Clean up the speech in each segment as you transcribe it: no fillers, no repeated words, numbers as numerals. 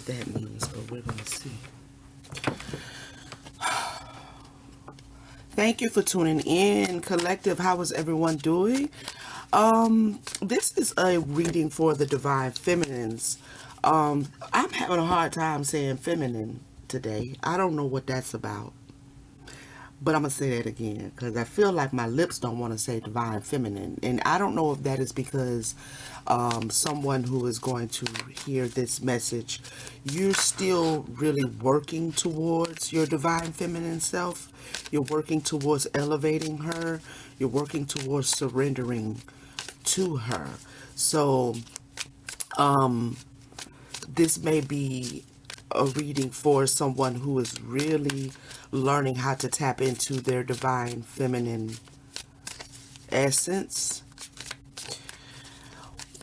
that means, but we're going to see. Thank you for tuning in, Collective. How is everyone doing? This is a reading for the Divine Feminines. I'm having a hard time saying feminine today. I don't know what that's about. But I'm going to say that again because I feel like my lips don't want to say divine feminine. And I don't know if that is because someone who is going to hear this message, you're still really working towards your divine feminine self. You're working towards elevating her. You're working towards surrendering to her. So this may be a reading for someone who is really learning how to tap into their divine feminine essence.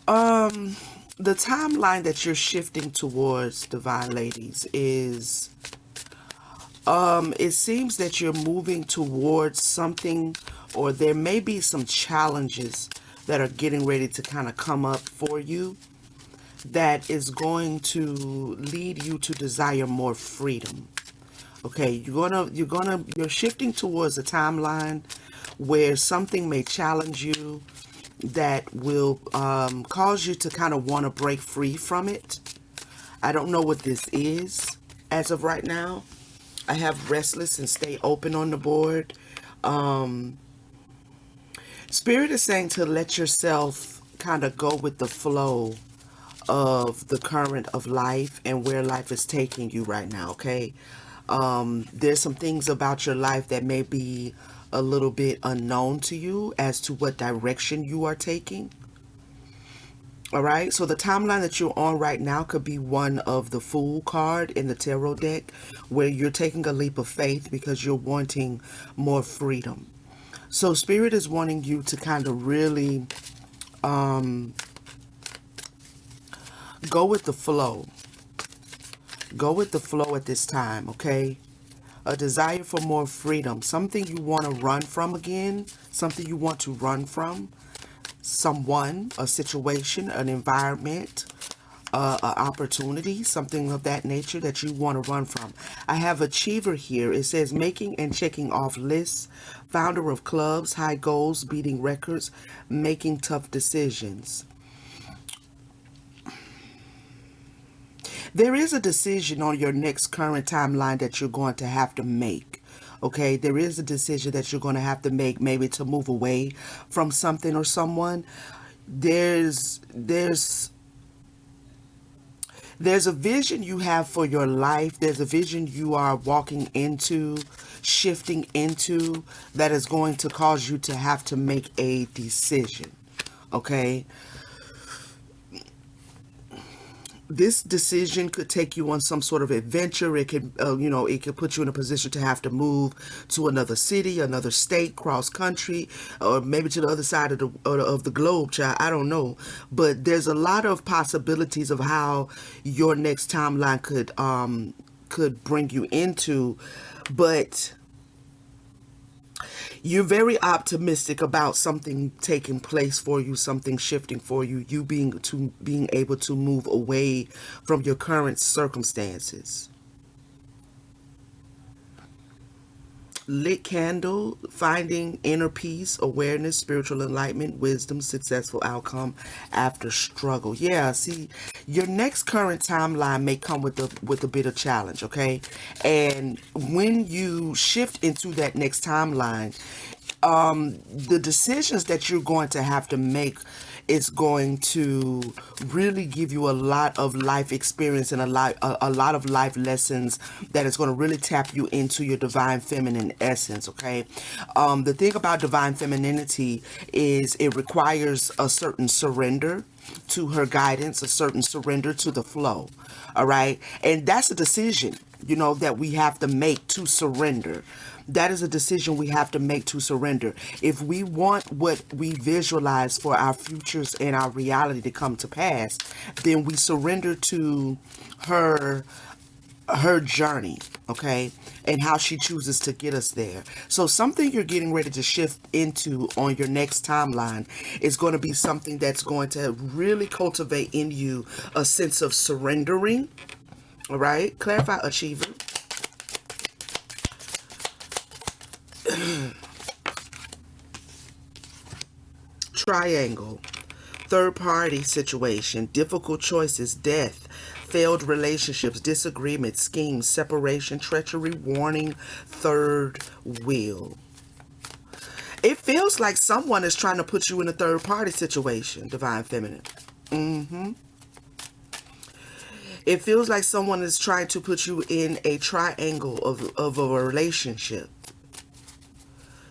The timeline that you're shifting towards, divine ladies, is it seems that you're moving towards something, or there may be some challenges that are getting ready to kind of come up for you that is going to lead you to desire more freedom. Okay, you're shifting towards a timeline where something may challenge you that will cause you to kind of want to break free from it. I don't know what this is as of right now. I have restless and stay open on the board. Spirit is saying to let yourself kind of go with the flow of the current of life and where life is taking you right now, okay? There's some things about your life that may be a little bit unknown to you as to what direction you are taking. All right, so the timeline that you're on right now could be one of the Fool card in the tarot deck, where you're taking a leap of faith because you're wanting more freedom. So Spirit is wanting you to kind of really go with the flow. Go with the flow at this time, okay? A desire for more freedom, something you want to run from again, something you want to run from, someone, a situation, an environment, an opportunity, something of that nature that you want to run from. I have Achiever here. It says making and checking off lists, founder of clubs, high goals, beating records, making tough decisions. There is a decision on your next current timeline that you're going to have to make. Okay, there is a decision that you're going to have to make, maybe to move away from something or someone. There's a vision you have for your life. There's a vision you are walking into, shifting into, that is going to cause you to have to make a decision. Okay? This decision could take you on some sort of adventure. It could, it could put you in a position to have to move to another city, another state, cross country, or maybe to the other side of the globe, child. I don't know. But there's a lot of possibilities of how your next timeline could bring you into, but you're very optimistic about something taking place for you, something shifting for you, you being able to move away from your current circumstances. Lit candle, finding inner peace, awareness, spiritual enlightenment, wisdom, successful outcome after struggle. Yeah, see, your next current timeline may come with a bit of challenge, okay? And when you shift into that next timeline, the decisions that you're going to have to make is going to really give you a lot of life experience and a lot of life lessons that is going to really tap you into your divine feminine essence. Okay, the thing about divine femininity is it requires a certain surrender to her guidance, a certain surrender to the flow. All right, and that's a decision, that we have to make, to surrender. That is a decision we have to make, to surrender. If we want what we visualize for our futures and our reality to come to pass, then we surrender to her journey, okay, and how she chooses to get us there. So something you're getting ready to shift into on your next timeline is going to be something that's going to really cultivate in you a sense of surrendering All right. Clarify achiever. Triangle. Third party situation, difficult choices, death, failed relationships, disagreements, schemes, separation, treachery, warning, third wheel. It feels like someone is trying to put you in a third party situation, Divine Feminine. It feels like someone is trying to put you in a triangle of a relationship.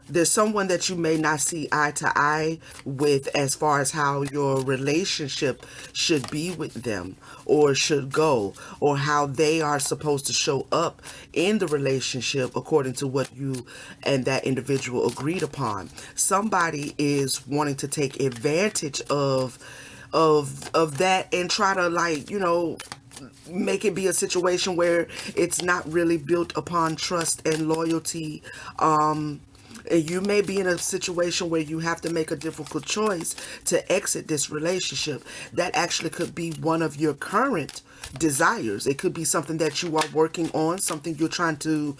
There's someone that you may not see eye to eye with as far as how your relationship should be with them or should go, or how they are supposed to show up in the relationship according to what you and that individual agreed upon. Somebody is wanting to take advantage of that and try to, like, make it be a situation where it's not really built upon trust and loyalty. And you may be in a situation where you have to make a difficult choice to exit this relationship. That actually could be one of your current desires. It could be something that you are working on, something you're trying to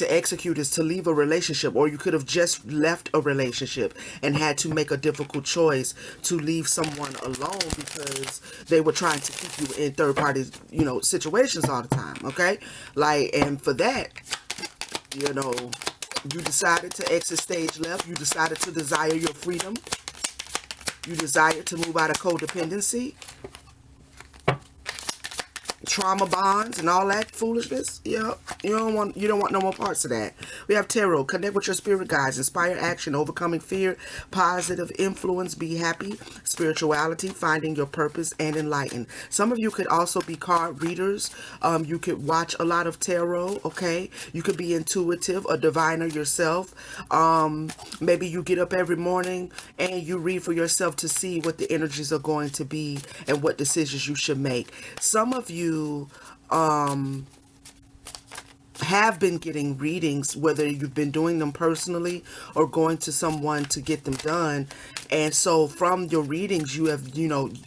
execute is to leave a relationship, or you could have just left a relationship and had to make a difficult choice to leave someone alone because they were trying to keep you in third party, situations all the time. Okay. And for that, you decided to exit stage left. You decided to desire your freedom. You desired to move out of codependency, trauma bonds, and all that foolishness. Yeah, you don't want no more parts of that. We have tarot. Connect with your spirit guides. Inspire action. Overcoming fear. Positive influence. Be happy. Spirituality. Finding your purpose and enlighten. Some of you could also be card readers. You could watch a lot of tarot. Okay, you could be intuitive, a diviner yourself. Maybe you get up every morning and you read for yourself to see what the energies are going to be and what decisions you should make. Some of you have been getting readings, whether you've been doing them personally or going to someone to get them done. And so from your readings, you have,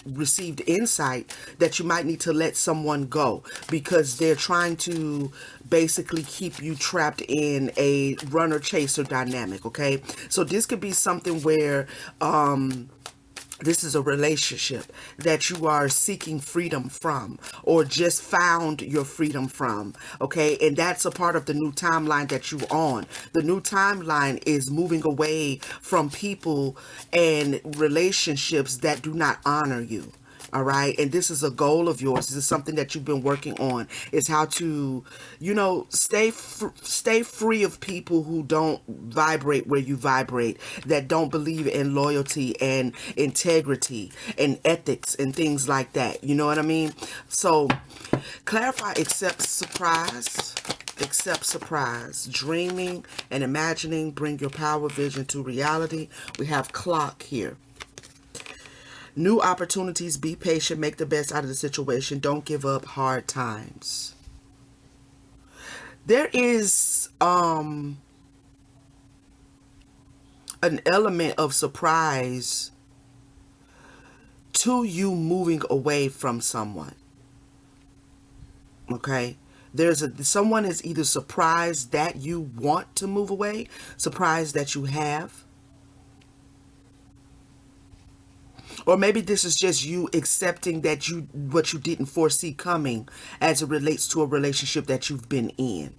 received insight that you might need to let someone go because they're trying to basically keep you trapped in a runner chaser dynamic. Okay. So this could be something where, this is a relationship that you are seeking freedom from or just found your freedom from. Okay. And that's a part of the new timeline that you're on. The new timeline is moving away from people and relationships that do not honor you. All right. And this is a goal of yours. This is something that you've been working on, is how to, stay free of people who don't vibrate where you vibrate, that don't believe in loyalty and integrity and ethics and things like that. You know what I mean? So clarify, accept surprise, dreaming and imagining, bring your power vision to reality. We have clock here. New opportunities, be patient, make the best out of the situation, don't give up, hard times. There is an element of surprise to you moving away from someone. Okay? Someone is either surprised that you want to move away, surprised that you have, or maybe this is just you accepting that what you didn't foresee coming as it relates to a relationship that you've been in.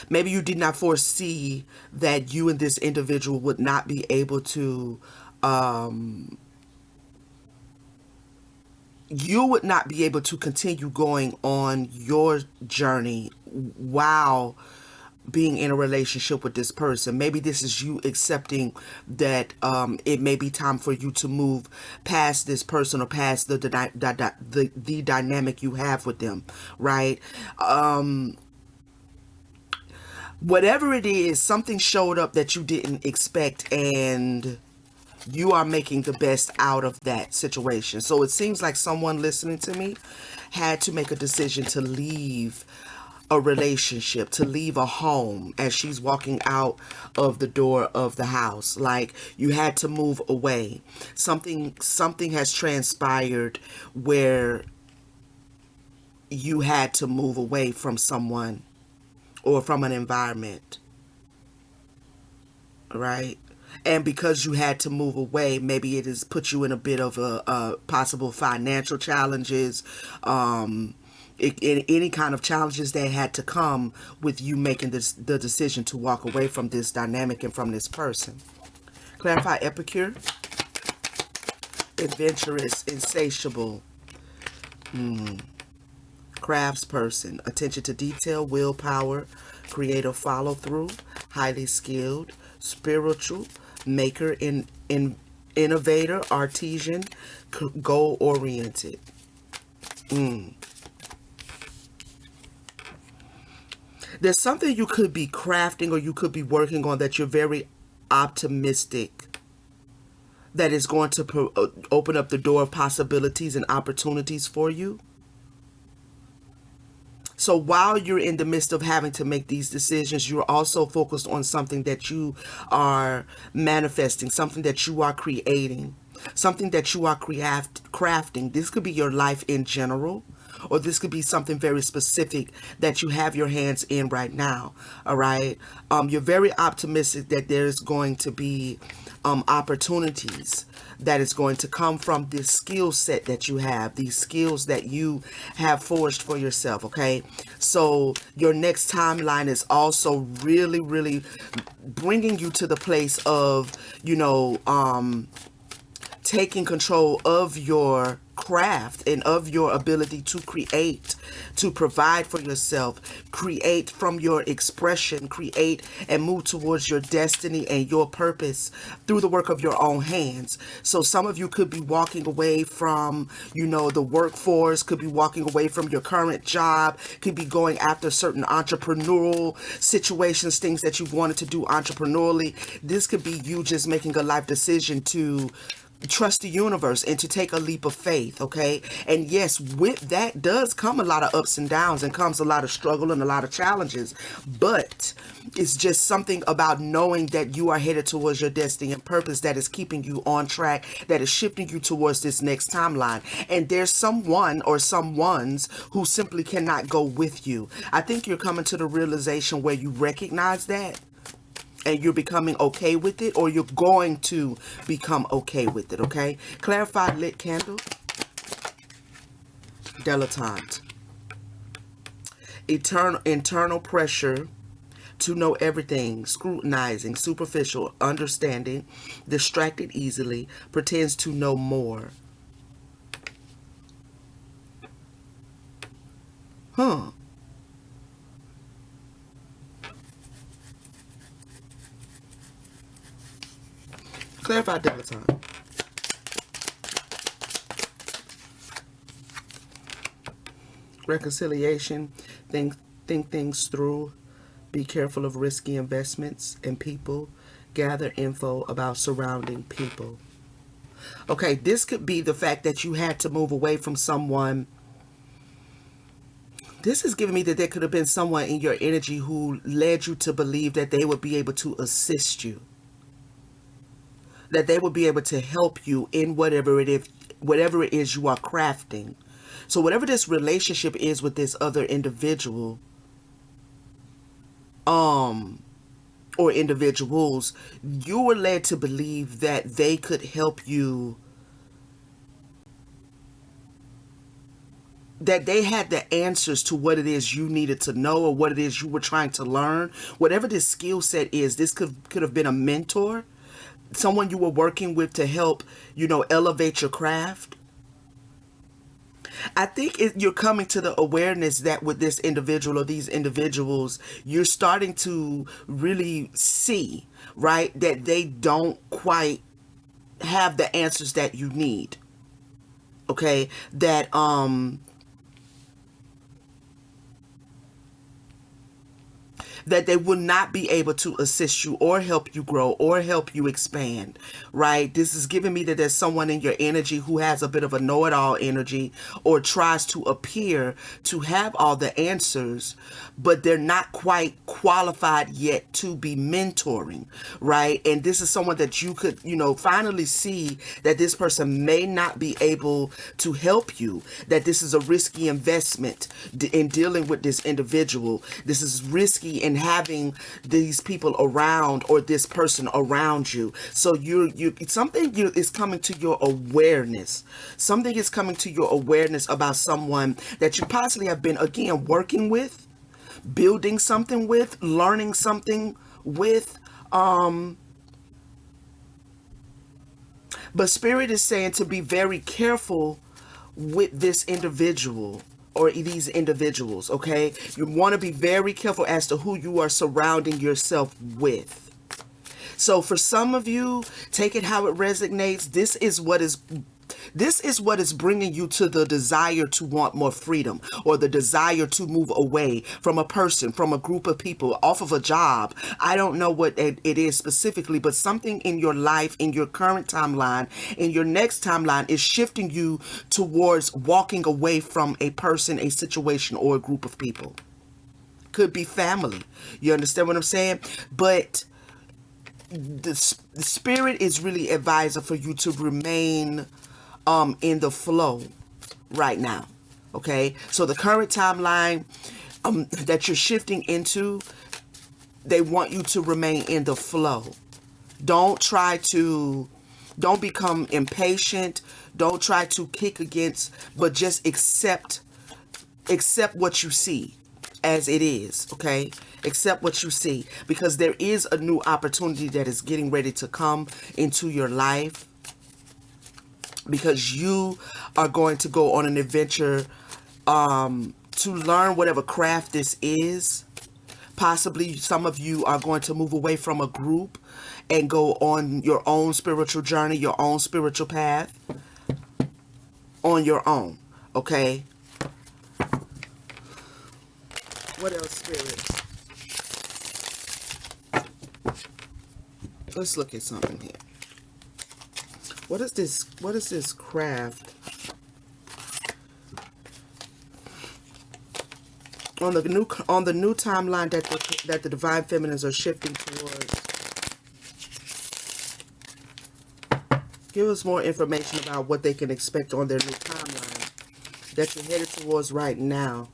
Maybe you did not foresee that you and this individual would not be able to, continue going on your journey while being in a relationship with this person. Maybe this is you accepting that it may be time for you to move past this person or past the dynamic you have with them, right? Whatever it is, something showed up that you didn't expect, and you are making the best out of that situation. So it seems like someone listening to me had to make a decision to leave a relationship, to leave a home as she's walking out of the door of the house. Like you had to move away. Something has transpired where you had to move away from someone or from an environment, right? And because you had to move away, maybe it has put you in a bit of a possible financial challenges, any kind of challenges that had to come with you making the decision to walk away from this dynamic and from this person. Clarify Epicure, adventurous, insatiable, crafts person, attention to detail, willpower, creative follow through, highly skilled, spiritual, maker, innovator, artisan, goal oriented. There's something you could be crafting or you could be working on that you're very optimistic that is going to open up the door of possibilities and opportunities for you. So while you're in the midst of having to make these decisions, you're also focused on something that you are manifesting, something that you are creating, something that you are crafting. This could be your life in general, or this could be something very specific that you have your hands in right now. All right. You're very optimistic that there's going to be opportunities that is going to come from this skill set that you have, these skills that you have forged for yourself. Okay. So your next timeline is also really, really bringing you to the place of, taking control of your craft and of your ability to create, to provide for yourself, create from your expression, create and move towards your destiny and your purpose through the work of your own hands. So some of you could be walking away from, the workforce, could be walking away from your current job, could be going after certain entrepreneurial situations, things that you've wanted to do entrepreneurially. This could be you just making a life decision to trust the universe and to take a leap of faith. Okay. And yes, with that does come a lot of ups and downs and comes a lot of struggle and a lot of challenges, but it's just something about knowing that you are headed towards your destiny and purpose that is keeping you on track, that is shifting you towards this next timeline. And there's someone or someones who simply cannot go with you. I think you're coming to the realization where you recognize that and you're becoming okay with it, or you're going to become okay with it. Okay. Clarify lit candle. Dilettante. Internal pressure to know everything, scrutinizing, superficial, understanding, distracted easily, pretends to know more. Huh. Clarify dilettante. Reconciliation. Think things through. Be careful of risky investments and people. Gather info about surrounding people. Okay, this could be the fact that you had to move away from someone. This is giving me that there could have been someone in your energy who led you to believe that they would be able to assist you, that they will be able to help you in whatever it is you are crafting. So whatever this relationship is with this other individual, or individuals, you were led to believe that they could help you, that they had the answers to what it is you needed to know or what it is you were trying to learn. Whatever this skill set is, this could have been a mentor, someone you were working with to help, elevate your craft. I think you're coming to the awareness that with this individual or these individuals, you're starting to really see, right, that they don't quite have the answers that you need. Okay, that that they will not be able to assist you or help you grow or help you expand, right? This is giving me that there's someone in your energy who has a bit of a know-it-all energy or tries to appear to have all the answers, but they're not quite qualified yet to be mentoring, right? And this is someone that you could, finally see that this person may not be able to help you, that this is a risky investment in dealing with this individual. This is risky in having these people around or this person around you. So something is coming to your awareness. Something is coming to your awareness about someone that you possibly have been, again, working with, building something with, learning something with. But Spirit is saying to be very careful with this individual or these individuals, okay? You want to be very careful as to who you are surrounding yourself with. So for some of you, take it how it resonates. This is what is bringing you to the desire to want more freedom, or the desire to move away from a person, from a group of people, off of a job. I don't know what it is specifically, but something in your life, in your current timeline, in your next timeline, is shifting you towards walking away from a person, a situation, or a group of people. Could be family. You understand what I'm saying? But the Spirit is really advising for you to remain in the flow right now. Okay, so the current timeline that you're shifting into, they want you to remain in the flow. Don't become impatient. Don't try to kick against, but just accept what you see as it is. Okay, accept what you see, because there is a new opportunity that is getting ready to come into your life, because you are going to go on an adventure to learn whatever craft this is. Possibly some of you are going to move away from a group and go on your own spiritual journey, your own spiritual path on your own. Okay? What else, Spirit? Let's look at something here. What is this craft on the new timeline that the divine feminines are shifting towards? Give us more information about what they can expect on their new timeline that you're headed towards right now.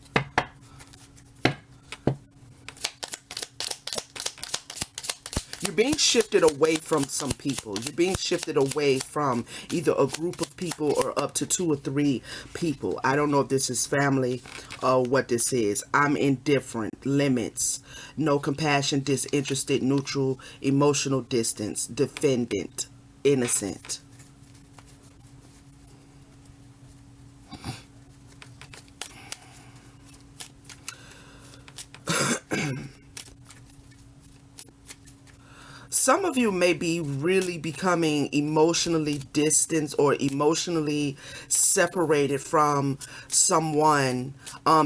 You're being shifted away from some people. You're being shifted away from either a group of people or up to 2 or 3 people. I don't know if this is family or what this is. I'm indifferent, limits, no compassion, disinterested, neutral, emotional distance, defendant, innocent. Some of you may be really becoming emotionally distant or emotionally separated from someone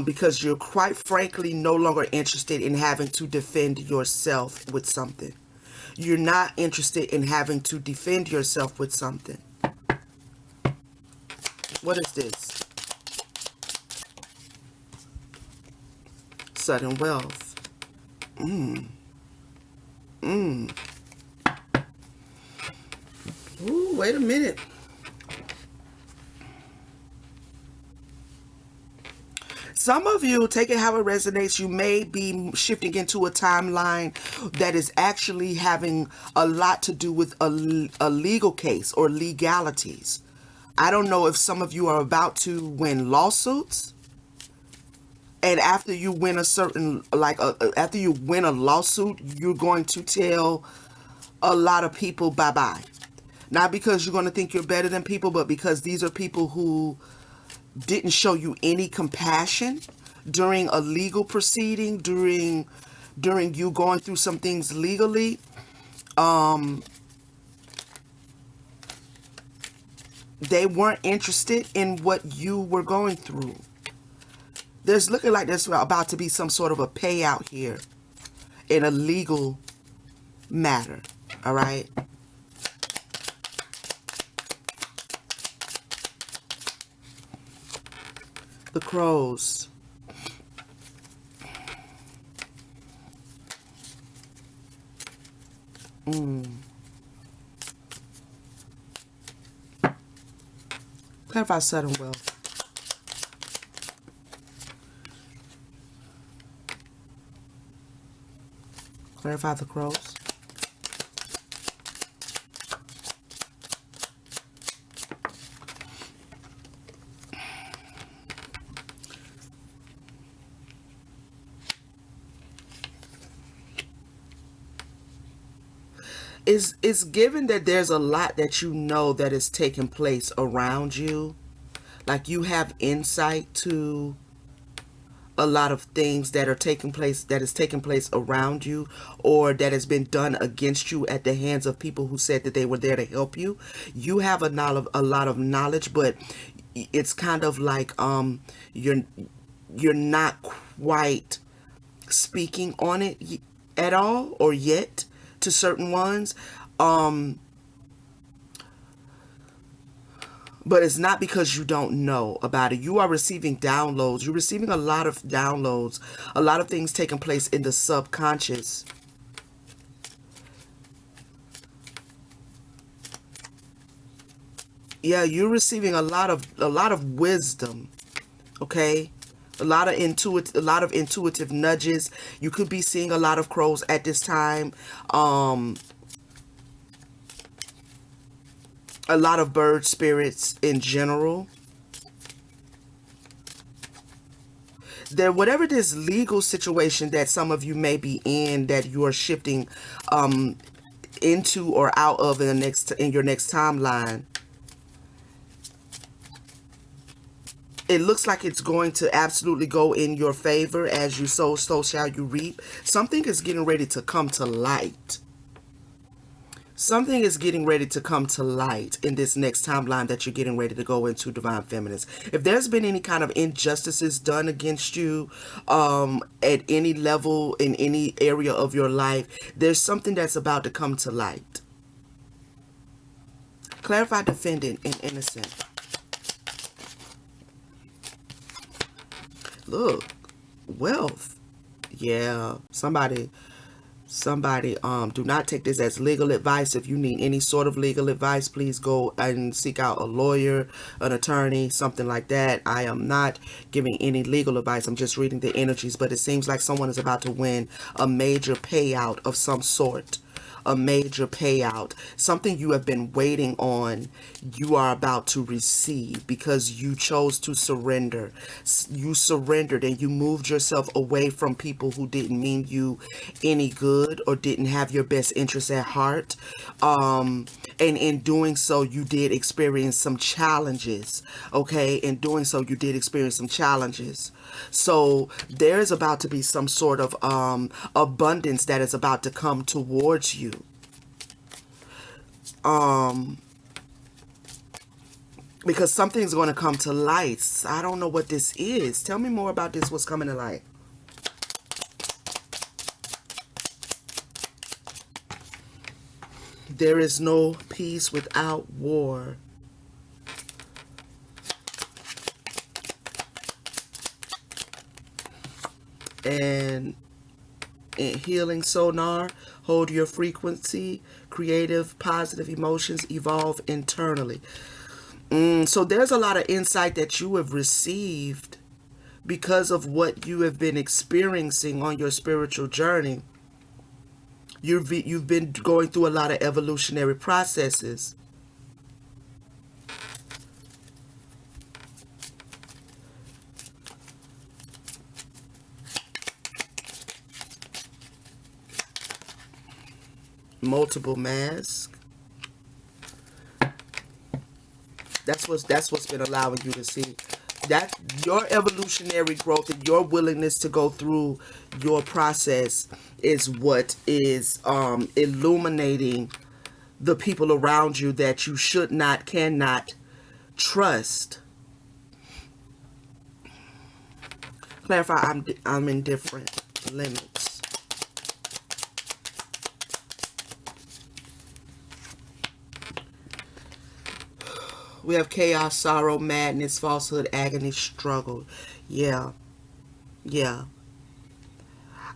because you're quite frankly no longer interested in having to defend yourself with something. You're not interested in having to defend yourself with something. What is this? Sudden wealth. Ooh, wait a minute. Some of you, take it how it resonates, you may be shifting into a timeline that is actually having a lot to do with a legal case or legalities. I don't know if some of you are about to win lawsuits. And after you win after you win a lawsuit, you're going to tell a lot of people bye-bye. Not because you're going to think you're better than people, but because these are people who didn't show you any compassion during a legal proceeding, during you going through some things legally. They weren't interested in what you were going through. There's looking like there's about to be some sort of a payout here. in a legal matter. All right. The crows. Clarify sudden wealth. Clarify the crows. It's given that there's a lot that you know that is taking place around you. Like you have insight to a lot of things that are taking place, that is taking place around you, or that has been done against you at the hands of people who said that they were there to help you. You have a lot of knowledge, but it's kind of like you're not quite speaking on it at all or yet to certain ones. But it's not because you don't know about it. You are receiving downloads. You're receiving a lot of downloads, a lot of things taking place in the subconscious. Yeah, you're receiving a lot of wisdom, okay? A lot of intuitive nudges. You could be seeing a lot of crows at this time. A lot of bird spirits in general. There, whatever this legal situation that some of you may be in, that you are shifting into or out of in your next timeline, it looks like it's going to absolutely go in your favor. As you sow, so shall you reap. Something is getting ready to come to light. Something is getting ready to come to light in this next timeline that you're getting ready to go into, Divine Feminines. If there's been any kind of injustices done against you at any level, in any area of your life, there's something that's about to come to light. Clarify defendant and innocent. Look, wealth. Yeah, somebody, do not take this as legal advice. If you need any sort of legal advice, please go and seek out a lawyer, an attorney, something like that. I am not giving any legal advice. I'm just reading the energies, but it seems like someone is about to win a major payout of some sort. A major payout, something you have been waiting on, you are about to receive because you chose to surrender. You surrendered and you moved yourself away from people who didn't mean you any good or didn't have your best interests at heart. And in doing so, you did experience some challenges. Okay, in doing so, you did experience some challenges. So there's about to be some sort of abundance that is about to come towards you. Because something's going to come to light. I don't know what this is. Tell me more about this. What's coming to light? There is no peace without war. And in healing sonar, hold your frequency. Creative, positive emotions evolve internally. So there's a lot of insight that you have received because of what you have been experiencing on your spiritual journey. You've been going through a lot of evolutionary processes. Multiple masks. That's what's been allowing you to see that your evolutionary growth and your willingness to go through your process is what is illuminating the people around you that you should not, cannot trust. Clarify, I'm indifferent. Limits. We have chaos, sorrow, madness, falsehood, agony, struggle. Yeah, yeah.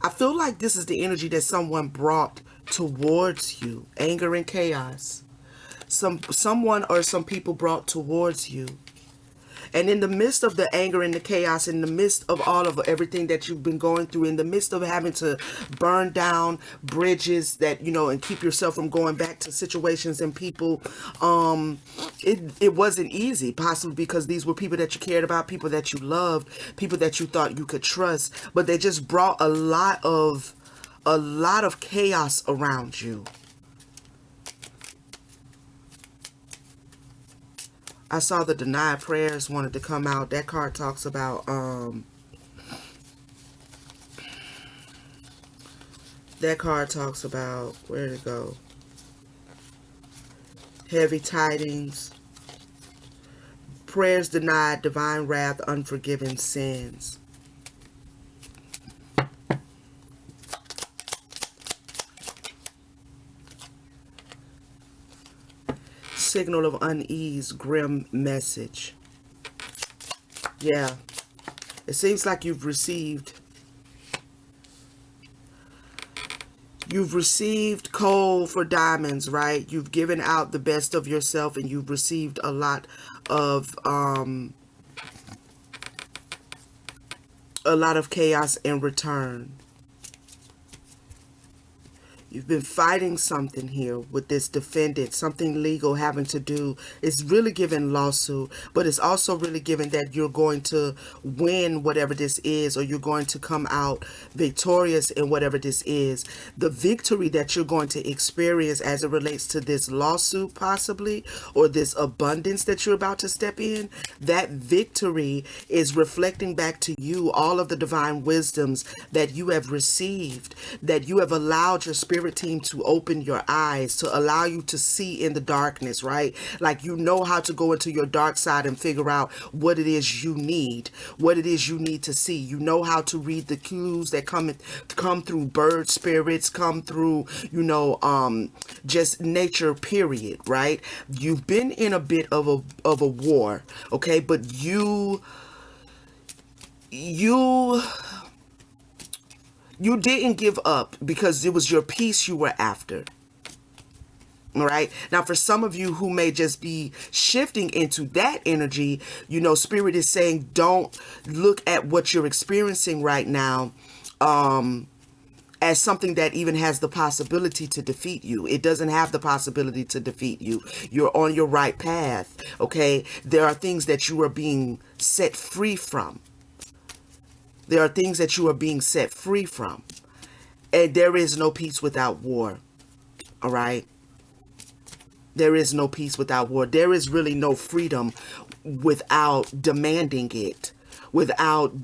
I feel like this is the energy that someone brought towards you. Anger and chaos. Someone or some people brought towards you. And in the midst of the anger and the chaos, in the midst of all of everything that you've been going through, in the midst of having to burn down bridges that, and keep yourself from going back to situations and people, it wasn't easy, possibly because these were people that you cared about, people that you loved, people that you thought you could trust, but they just brought a lot of chaos around you. I saw the denied prayers wanted to come out. That card talks about where to go. Heavy tidings, prayers denied, divine wrath, unforgiven sins. Signal of unease, grim message. Yeah. It seems like you've received coal for diamonds, right? You've given out the best of yourself and you've received a lot of chaos in return. You've been fighting something here with this defendant, something legal having to do. It's really giving lawsuit, but it's also really giving that you're going to win whatever this is, or you're going to come out victorious in whatever this is. The victory that you're going to experience as it relates to this lawsuit, possibly, or this abundance that you're about to step in, that victory is reflecting back to you all of the divine wisdoms that you have received, that you have allowed your spirit team to open your eyes, to allow you to see in the darkness, right? Like, you know how to go into your dark side and figure out what it is you need, what it is you need to see. You know how to read the clues that come through bird spirits, come through, just nature, period, right? You've been in a bit of a war, okay? But you didn't give up because it was your peace you were after. All right. Now, for some of you who may just be shifting into that energy, Spirit is saying, don't look at what you're experiencing right now as something that even has the possibility to defeat you. It doesn't have the possibility to defeat you. You're on your right path. Okay. There are things that you are being set free from. There are things that you are being set free from. And there is no peace without war. All right? There is no peace without war. There is really no freedom without demanding it. Without,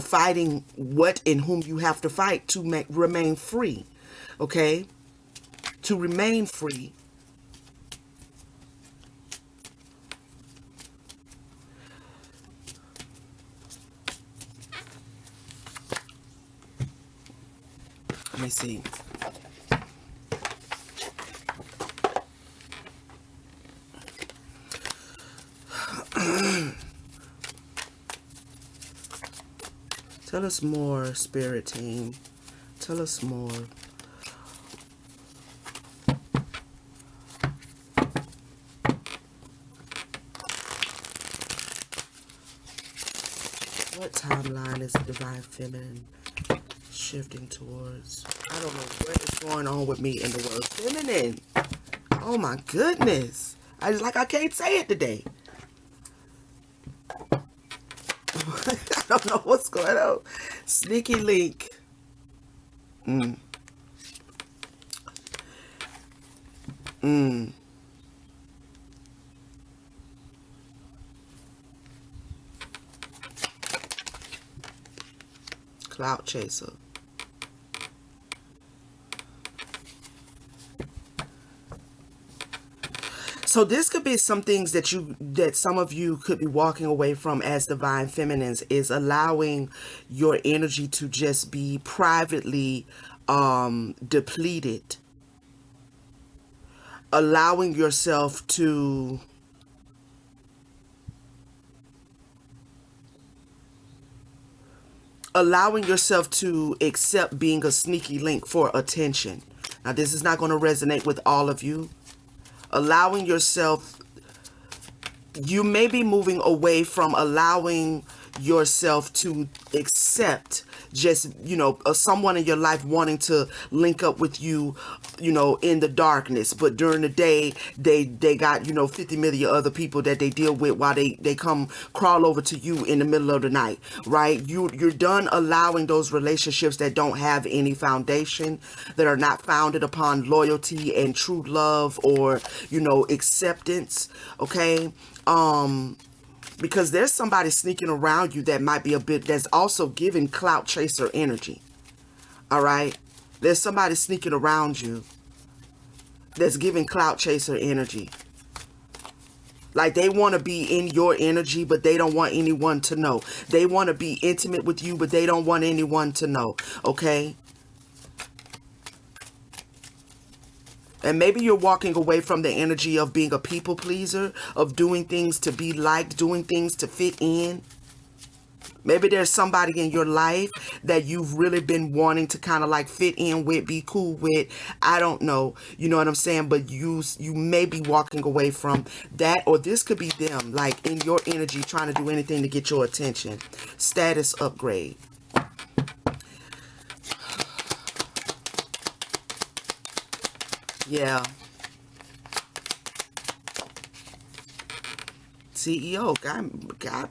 fighting what and whom you have to fight to remain free. Okay? To remain free. Let me see. Tell us more, Spirit Team. Tell us more. What timeline is the Divine Feminine shifting towards? I don't know what is going on with me in the word feminine. Oh my goodness. I can't say it today. I don't know what's going on. Sneaky link. Cloud chaser. So this could be some things that some of you could be walking away from as divine feminines, is allowing your energy to just be privately depleted. Allowing yourself to allowing yourself to accept being a sneaky link for attention. Now, this is not going to resonate with all of you. Allowing yourself, you may be moving away from allowing yourself to accept just, someone in your life wanting to link up with you, in the darkness, but during the day they got 50 million other people that they deal with while they come crawl over to you in the middle of the night, right? You're done allowing those relationships that don't have any foundation, that are not founded upon loyalty and true love, or acceptance. Okay. Because there's somebody sneaking around you that might be that's also giving clout chaser energy. All right. There's somebody sneaking around you that's giving clout chaser energy. Like, they want to be in your energy, but they don't want anyone to know. They want to be intimate with you, but they don't want anyone to know. Okay. And maybe you're walking away from the energy of being a people pleaser, of doing things to be liked, doing things to fit in. Maybe there's somebody in your life that you've really been wanting to kind of like fit in with, be cool with. I don't know. You know what I'm saying? But you may be walking away from that, or this could be them, like in your energy, trying to do anything to get your attention. Status upgrade. Yeah. CEO. Got.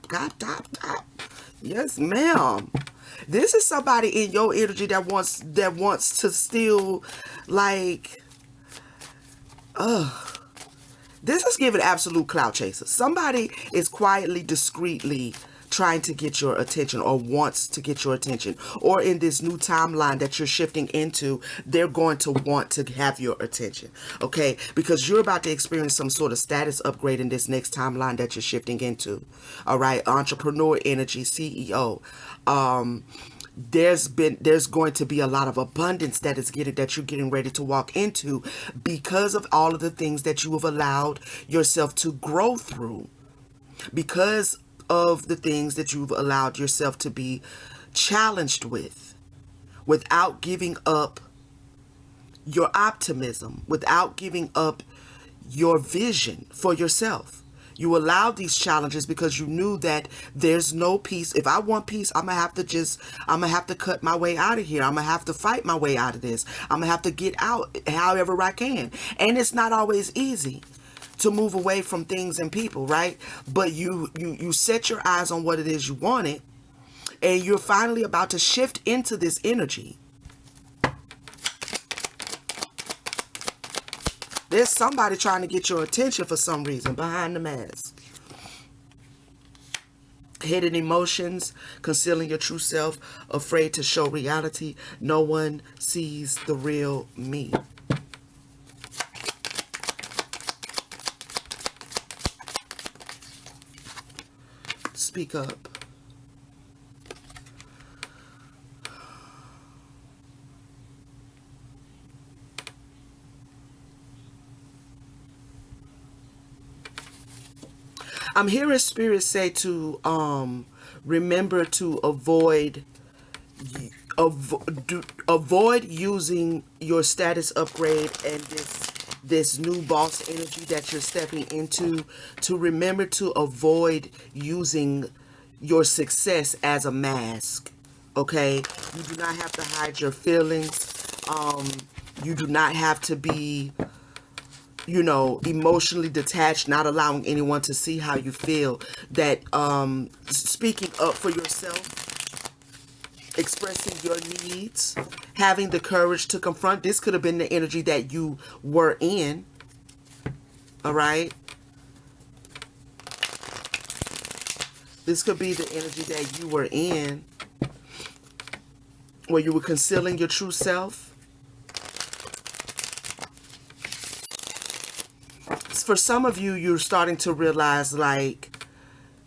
Yes, ma'am. This is somebody in your energy that wants to still, like, this is giving absolute clout chaser. Somebody is quietly, discreetly trying to get your attention, or wants to get your attention, or in this new timeline that you're shifting into, they're going to want to have your attention. Okay, because you're about to experience some sort of status upgrade in this next timeline that you're shifting into. All right, entrepreneur energy, CEO. There's going to be a lot of abundance that you're getting ready to walk into, because of all of the things that you have allowed yourself to grow through, because of the things that you've allowed yourself to be challenged with, without giving up your optimism, without giving up your vision for yourself. You allowed these challenges because you knew that there's no peace. If I want peace, I'm gonna have to cut my way out of here. I'm gonna have to fight my way out of this. I'm gonna have to get out however I can. And it's not always easy to move away from things and people, right? But you set your eyes on what it is you wanted, and you're finally about to shift into this energy. There's somebody trying to get your attention for some reason behind the mask. Hidden emotions, concealing your true self, afraid to show reality. No one sees the real me. Speak up. I'm hearing spirit say to remember to avoid using your status upgrade and this new boss energy that you're stepping into, to remember to avoid using your success as a mask. Okay, you do not have to hide your feelings. You do not have to be emotionally detached, not allowing anyone to see how you feel. That speaking up for yourself, expressing your needs, having the courage to confront. This could have been the energy that you were in. All right. This could be the energy that you were in, where you were concealing your true self. For some of you, you're starting to realize, like,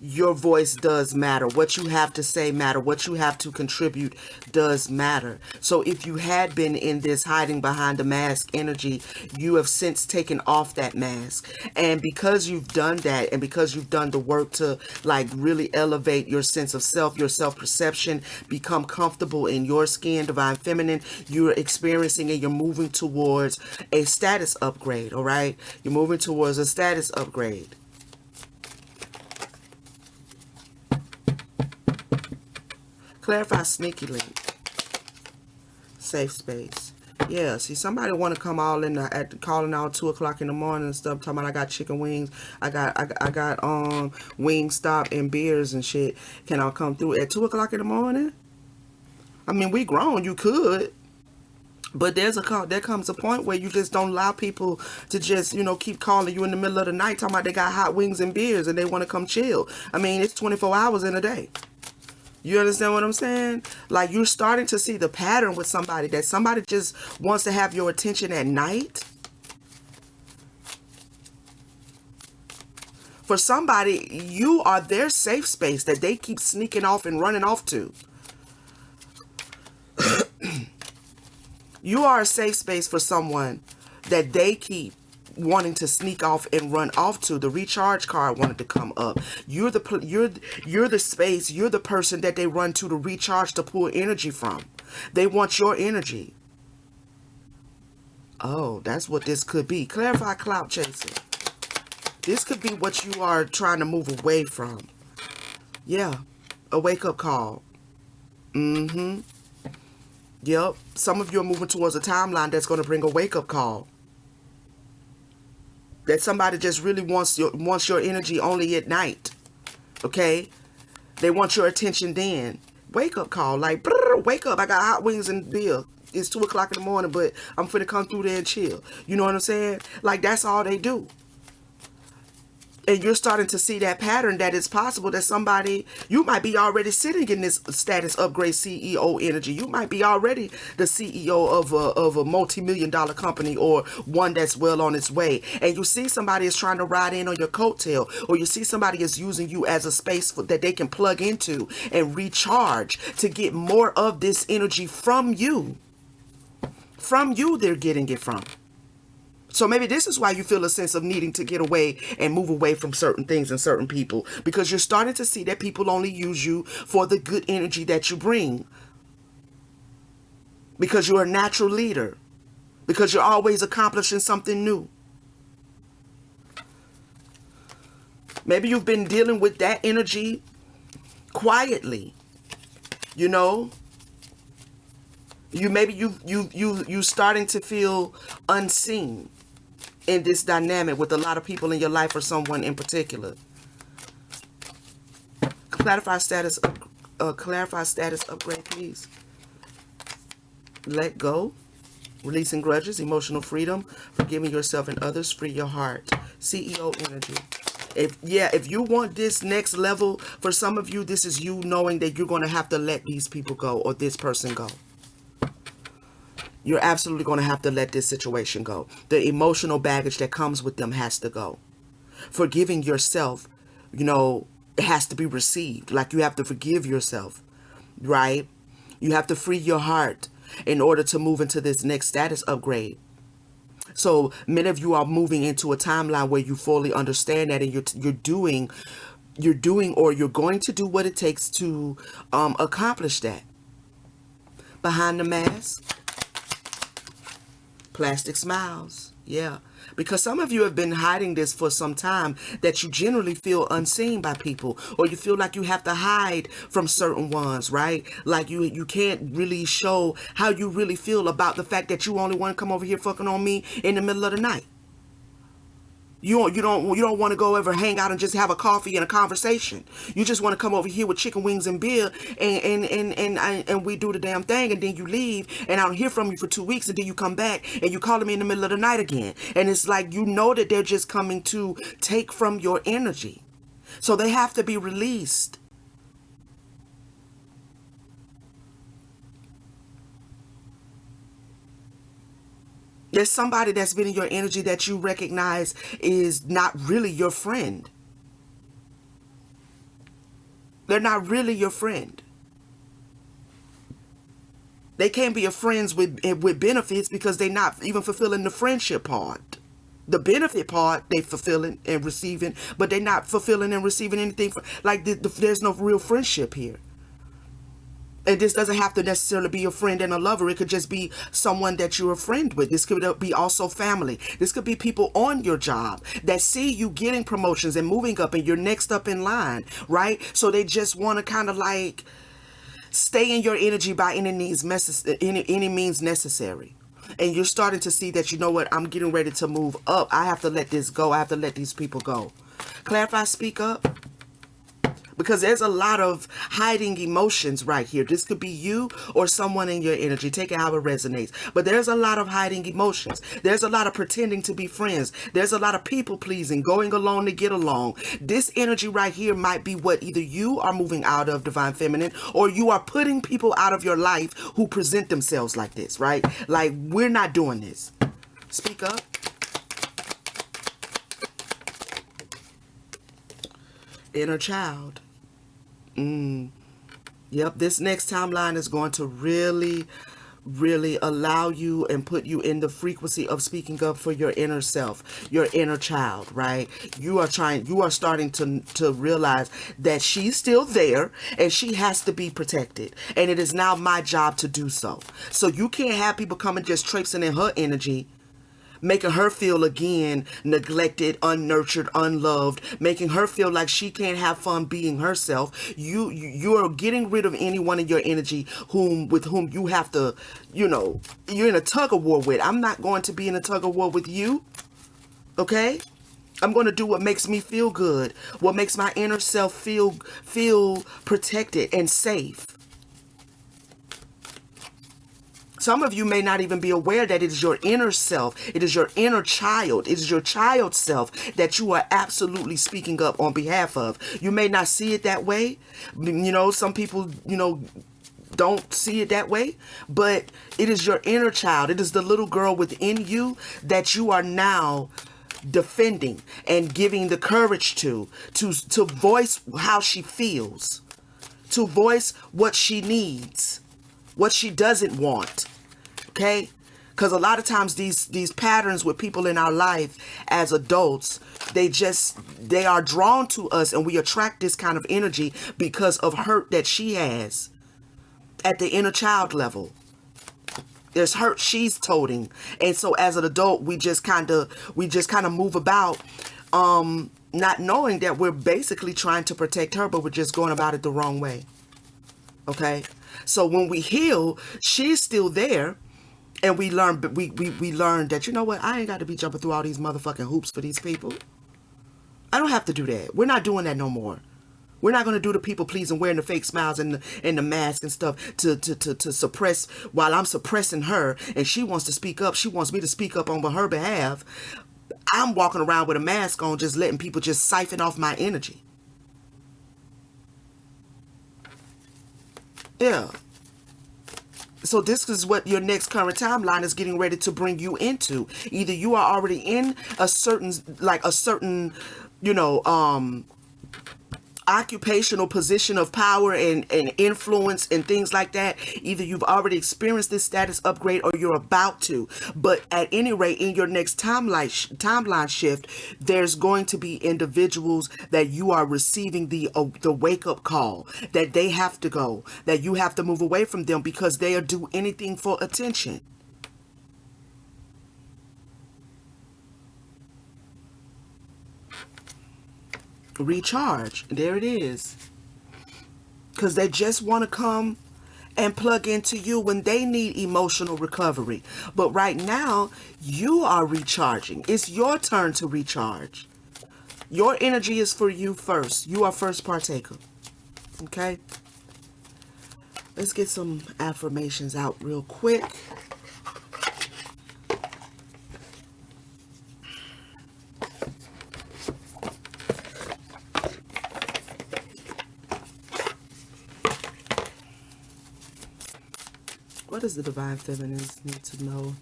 your voice does matter. What you have to say matter. What you have to contribute does matter. So if you had been in this hiding behind a mask energy, you have since taken off that mask. And because you've done that, and because you've done the work to like really elevate your sense of self, your self-perception, become comfortable in your skin, divine feminine, you're experiencing and you're moving towards a status upgrade, all right? You're moving towards a status upgrade. Clarify sneaky link. Safe space. Yeah, see, somebody want to come all in at calling out 2 o'clock in the morning and stuff, talking about I got chicken wings, I got wing stop and beers and shit. Can I come through at 2 o'clock in the morning? I mean, we grown, you could, but there comes a point where you just don't allow people to just keep calling you in the middle of the night talking about they got hot wings and beers and they want to come chill. I mean, it's 24 hours in a day. You understand what I'm saying? Like, you're starting to see the pattern with somebody, that somebody just wants to have your attention at night. For somebody, you are their safe space that they keep sneaking off and running off to. You are a safe space for someone that they keep wanting to sneak off and run off to. The recharge card wanted to come up. You're the space, you're the person that they run to recharge, to pull energy from. They want your energy. Oh, that's what this could be. Clarify clout chasing. This could be what you are trying to move away from. Yeah, a wake-up call. Yep, some of you are moving towards a timeline that's going to bring a wake-up call. That somebody just really wants your energy only at night. Okay? They want your attention then. Wake up call. Like, wake up. I got hot wings and beer. It's 2 o'clock in the morning, but I'm finna come through there and chill. You know what I'm saying? Like, that's all they do. And you're starting to see that pattern, that it's possible that somebody, you might be already sitting in this status upgrade CEO energy. You might be already the CEO of a multi-million-dollar company, or one that's well on its way. And you see somebody is trying to ride in on your coattail, or you see somebody is using you as a space that they can plug into and recharge to get more of this energy from you. From you, they're getting it from. So maybe this is why you feel a sense of needing to get away and move away from certain things and certain people, because you're starting to see that people only use you for the good energy that you bring, because you're a natural leader, because you're always accomplishing something new. Maybe you've been dealing with that energy quietly, you starting to feel unseen in this dynamic with a lot of people in your life, or someone in particular. Clarify status upgrade, please. Let go, releasing grudges, emotional freedom, forgiving yourself and others, free your heart. CEO energy. If you want this next level, for some of you, this is you knowing that you're going to have to let these people go, or this person go. You're absolutely going to have to let this situation go. The emotional baggage that comes with them has to go. Forgiving yourself, it has to be received. Like, you have to forgive yourself, right? You have to free your heart in order to move into this next status upgrade. So many of you are moving into a timeline where you fully understand that, and you're doing, or you're going to do what it takes to accomplish that. Behind the mask, plastic smiles. Yeah. Because some of you have been hiding this for some time, that you generally feel unseen by people, or you feel like you have to hide from certain ones, right? Like you can't really show how you really feel about the fact that you only want to come over here fucking on me in the middle of the night. You don't want to go ever hang out and just have a coffee and a conversation. You just want to come over here with chicken wings and beer, and we do the damn thing, and then you leave, and I don't hear from you for 2 weeks, and then you come back and you calling me in the middle of the night again. And it's like, that they're just coming to take from your energy. So they have to be released. There's somebody that's been in your energy that you recognize is not really your friend. They're not really your friend. They can't be your friends with benefits because they're not even fulfilling the friendship part. The benefit part they fulfilling and receiving, but they're not fulfilling and receiving anything. Like there's no real friendship here. And this doesn't have to necessarily be a friend and a lover. It could just be someone that you're a friend with. This could be also family. This could be people on your job that see you getting promotions and moving up and you're next up in line, right? So they just want to kind of like stay in your energy by any means necessary. And you're starting to see that, you know what, I'm getting ready to move up. I have to let this go. I have to let these people go. Clarify, speak up. Because there's a lot of hiding emotions right here. This could be you or someone in your energy. Take it how it resonates. But there's a lot of hiding emotions. There's a lot of pretending to be friends. There's a lot of people pleasing, going along to get along. This energy right here might be what either you are moving out of, Divine Feminine, or you are putting people out of your life who present themselves like this, right? Like, we're not doing this. Speak up. Inner child. Yep, this next timeline is going to really, really allow you and put you in the frequency of speaking up for your inner self, your inner child, right? You are starting to realize that she's still there and she has to be protected. And it is now my job to do so. So you can't have people coming just traipsing in her energy, making her feel again neglected, unnurtured, unloved, making her feel like she can't have fun being herself. You're getting rid of anyone in your energy with whom you have to, you're in a tug of war with. I'm not going to be in a tug of war with you. Okay? I'm going to do what makes me feel good, what makes my inner self feel protected and safe. Some of you may not even be aware that it is your inner self. It is your inner child. It is your child self that you are absolutely speaking up on behalf of. You may not see it that way. Some people, don't see it that way, but it is your inner child. It is the little girl within you that you are now defending and giving the courage to voice how she feels, to voice what she needs, what she doesn't want. Okay? Because a lot of times these patterns with people in our life as adults, they are drawn to us and we attract this kind of energy because of hurt that she has at the inner child level. There's hurt she's toting. And so as an adult, we just kind of move about not knowing that we're basically trying to protect her, but we're just going about it the wrong way. Okay? So when we heal, she's still there. And we learn that, you know what, I ain't got to be jumping through all these motherfucking hoops for these people. I don't have to do that. We're not doing that no more. We're not going to do the people pleasing, wearing the fake smiles and the mask and stuff to suppress, while I'm suppressing her and she wants to speak up. She wants me to speak up on her behalf. I'm walking around with a mask on, just letting people just siphon off my energy. Yeah. So this is what your next current timeline is getting ready to bring you into. Either you are already in a certain, occupational position of power and influence and things like that. Either you've already experienced this status upgrade or you're about to. But at any rate, in your next timeline shift, there's going to be individuals that you are receiving the wake-up call, that they have to go, that you have to move away from them because they'll do anything for attention. Recharge. There it is. Because they just want to come and plug into you when they need emotional recovery. But right now, you are recharging. It's your turn to recharge. Your energy is for you first. You are first partaker. Okay? Let's get some affirmations out real quick. What does the Divine Feminines need to know?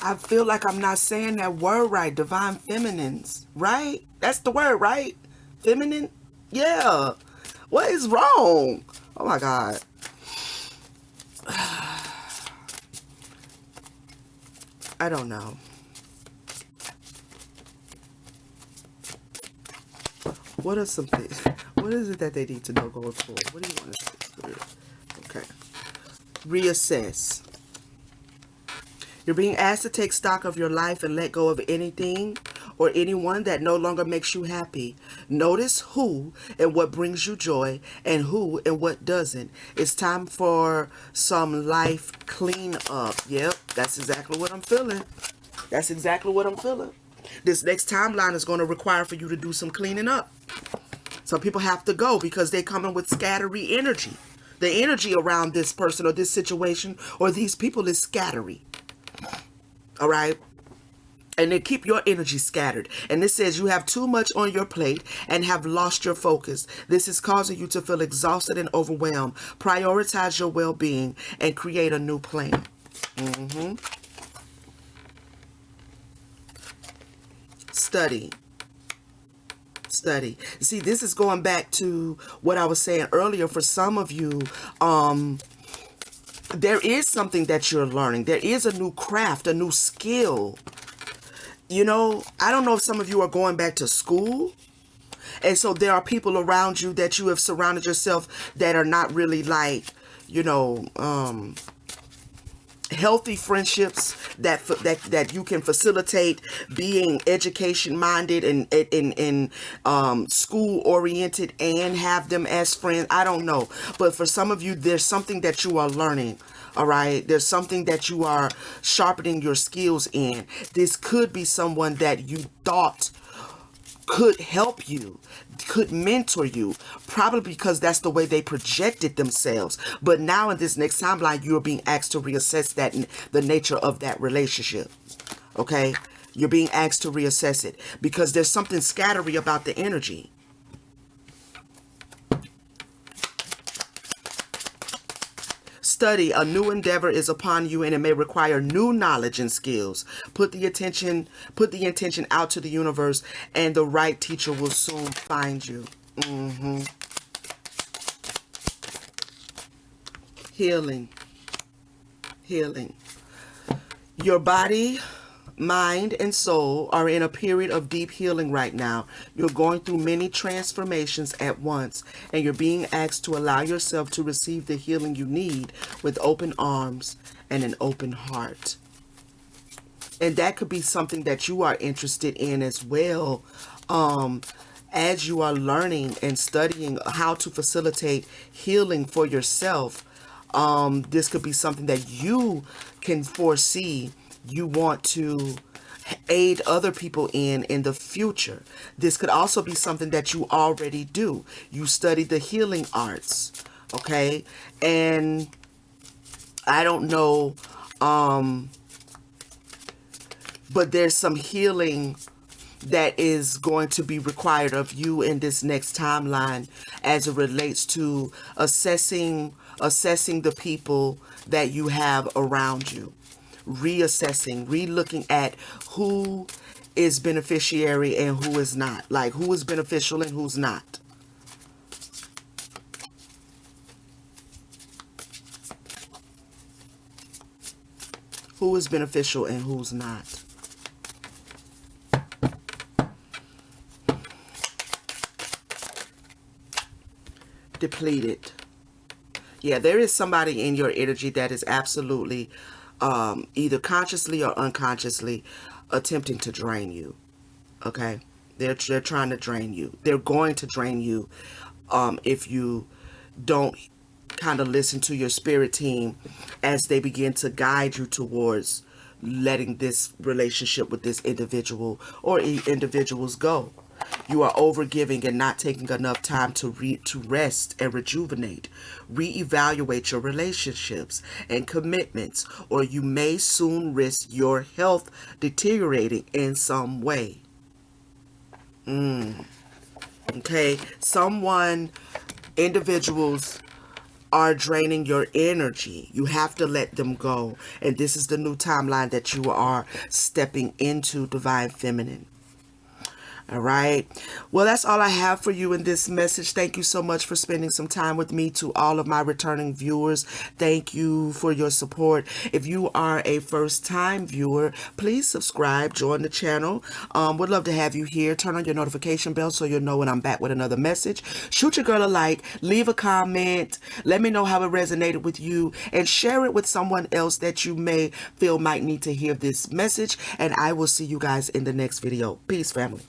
I feel like I'm not saying that word right. Divine Feminines, right? That's the word, right? Feminine? Yeah. What is wrong? Oh my God. I don't know. What are some things? What is it that they need to know going forward? What do you want to say, Spirit? Okay. Reassess. You're being asked to take stock of your life and let go of anything or anyone that no longer makes you happy. Notice who and what brings you joy and who and what doesn't. It's time for some life clean up. Yep, that's exactly what I'm feeling. That's exactly what I'm feeling. This next timeline is going to require for you to do some cleaning up. Some people have to go because they come in with scattery energy. The energy around this person or this situation or these people is scattery. All right? And they keep your energy scattered. And this says you have too much on your plate and have lost your focus. This is causing you to feel exhausted and overwhelmed. Prioritize your well-being and create a new plan. Study. Study. See, this is going back to what I was saying earlier. For some of you, there is something that you're learning. There is a new craft, a new skill. You know, I don't know if some of you are going back to school. And so there are people around you that you have surrounded yourself that are not really like, you know, healthy friendships that you can facilitate being education minded and school oriented and have them as friends. I don't know, but for some of you there's something that you are learning. All right, there's something that you are sharpening your skills in. This could be someone that you thought could help you, could mentor you, probably because that's the way they projected themselves. But now in this next timeline, you're being asked to reassess that, the nature of that relationship. Okay? You're being asked to reassess it because there's something scattery about the energy. Study. A new endeavor is upon you and it may require new knowledge and skills. Put the intention out to the universe and the right teacher will soon find you. Healing. Healing. Your body, mind, and soul are in a period of deep healing right now. You're going through many transformations at once, and you're being asked to allow yourself to receive the healing you need with open arms and an open heart. And that could be something that you are interested in as well. As you are learning and studying how to facilitate healing for yourself, this could be something that you can foresee you want to aid other people in the future. This could also be something that you already do. You study the healing arts, okay? And I don't know, but there's some healing that is going to be required of you in this next timeline as it relates to assessing the people that you have around you, reassessing, re-looking at who is beneficiary and who is not, like who is beneficial and who's not. Who is beneficial and who's not. Depleted. Yeah, there is somebody in your energy that is absolutely either consciously or unconsciously attempting to drain you. Okay, they're trying to drain you. They're going to drain you if you don't kind of listen to your spirit team as they begin to guide you towards letting this relationship with this individual or individuals go. You are overgiving and not taking enough time to rest and rejuvenate. Reevaluate your relationships and commitments, or you may soon risk your health deteriorating in some way. Okay, individuals are draining your energy. You have to let them go. And this is the new timeline that you are stepping into, Divine Feminine. All right. Well, that's all I have for you in this message. Thank you so much for spending some time with me. To all of my returning viewers, thank you for your support. If you are a first time viewer, please subscribe, join the channel. Would love to have you here. Turn on your notification bell so you'll know when I'm back with another message. Shoot your girl a like, leave a comment, let me know how it resonated with you, and share it with someone else that you may feel might need to hear this message. And I will see you guys in the next video. Peace, family.